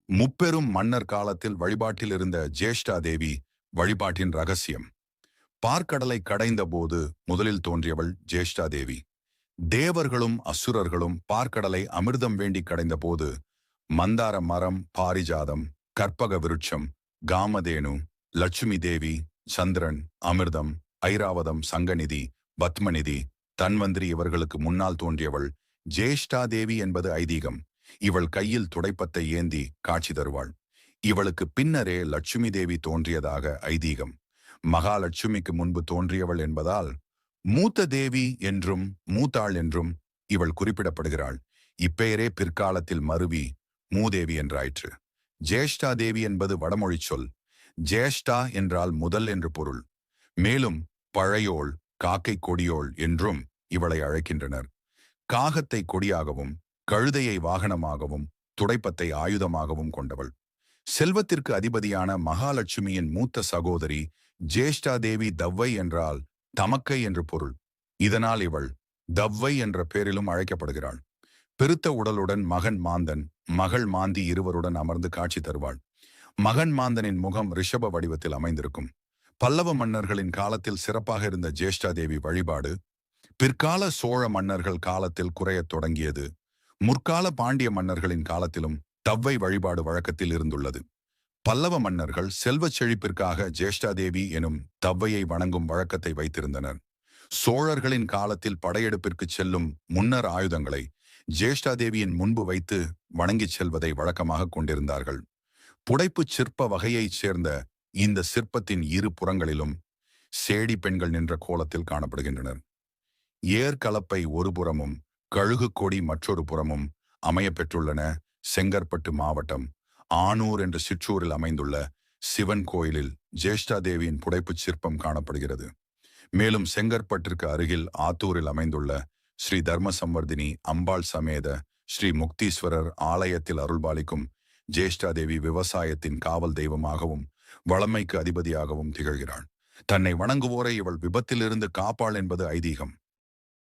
முப்பெரும் மன்னர் காலத்தில் வழிபாட்டில் இருந்த ஜேஷ்டா தேவி வழிபாட்டின் ரகசியம். பார்க்கடலை கடைந்த போது முதலில் தோன்றியவள் ஜேஷ்டா தேவி. தேவர்களும் அசுரர்களும் பார்க்கடலை அமிர்தம் வேண்டி கடைந்த போது மந்தார மரம், பாரிஜாதம், கற்பக விருட்சம், காமதேனு, லட்சுமி தேவி, சந்திரன், அமிர்தம், ஐராவதம், சங்கநிதி, பத்மநிதி, தன்வந்திரி இவர்களுக்கு முன்னால் தோன்றியவள் ஜேஷ்டா தேவி என்பது ஐதீகம். இவள் கையில் துடைப்பத்தை ஏந்தி காட்சி தருவாள். இவளுக்கு பின்னரே லட்சுமி தேவி தோன்றியதாக ஐதீகம். மகாலட்சுமிக்கு முன்பு தோன்றியவள் என்பதால் மூத்த தேவி என்றும் மூத்தாள் என்றும் இவள் குறிப்பிடப்படுகிறாள். இப்பெயரே பிற்காலத்தில் மருவி மூதேவி என்றாயிற்று. ஜேஷ்டா தேவி என்பது வடமொழி சொல். ஜேஷ்டா என்றால் முதல் என்று பொருள். மேலும் பழையோள், காக்கை கொடியோள் என்றும் இவளை அழைக்கின்றனர். காகத்தை கொடியாகவும் கழுதையை வாகனமாகவும் துடைப்பத்தை ஆயுதமாகவும் கொண்டவள். செல்வத்திற்கு அதிபதியான மகாலட்சுமியின் மூத்த சகோதரி ஜேஷ்டா தேவி. தவ்வை என்றால் தமக்கை என்று பொருள். இதனால் இவள் தவ்வை என்ற பெயரிலும் அழைக்கப்படுகிறாள். பெருத்த உடலுடன் மகன் மாந்தன், மகள் மாந்தி இருவருடன் அமர்ந்து காட்சி தருவாள். மகன் மாந்தனின் முகம் ரிஷப வடிவத்தில் அமைந்திருக்கும். பல்லவ மன்னர்களின் காலத்தில் சிறப்பாக இருந்த ஜேஷ்டா தேவி வழிபாடு பிற்கால சோழ மன்னர்கள் காலத்தில் குறையத் தொடங்கியது. முற்கால பாண்டிய மன்னர்களின் காலத்திலும் தவ்வை வழிபாடு வழக்கத்தில் இருந்துள்ளது. பல்லவ மன்னர்கள் செல்வச் செழிப்பிற்காக ஜேஷ்டா தேவி எனும் தவ்வையை வணங்கும் வழக்கத்தை வைத்திருந்தனர். சோழர்களின் காலத்தில் படையெடுப்பிற்கு செல்லும் முன்னர் ஆயுதங்களை ஜேஷ்டா தேவியின் முன்பு வைத்து வணங்கிச் செல்வதை வழக்கமாக கொண்டிருந்தார்கள். புடைப்புச் சிற்ப வகையைச் சேர்ந்த இந்த சிற்பத்தின் இரு புறங்களிலும் சேடி பெண்கள் நின்ற கோலத்தில் காணப்படுகின்றனர். ஏர்கலப்பை ஒரு புறமும் கழுகு கொடி மற்றொரு புறமும் அமைய பெற்றுள்ளன. செங்கற்பட்டு மாவட்டம் ஆனூர் என்ற சிற்றூரில் அமைந்துள்ள சிவன் கோயிலில் ஜேஷ்டா தேவியின் புடைப்புச் சிற்பம் காணப்படுகிறது. மேலும் செங்கற்பட்டிற்கு அருகில் ஆத்தூரில் அமைந்துள்ள ஸ்ரீ தர்ம சம்வர்தினி அம்பாள் சமேத ஸ்ரீ முக்தீஸ்வரர் ஆலயத்தில் அருள்பாலிக்கும் ஜேஷ்டா தேவி விவசாயத்தின் காவல் தெய்வமாகவும் வளமைக்கு அதிபதியாகவும் திகழ்கிறாள். தன்னை வணங்குவோரை இவள் விபத்திலிருந்து காப்பாள் என்பது ஐதீகம்.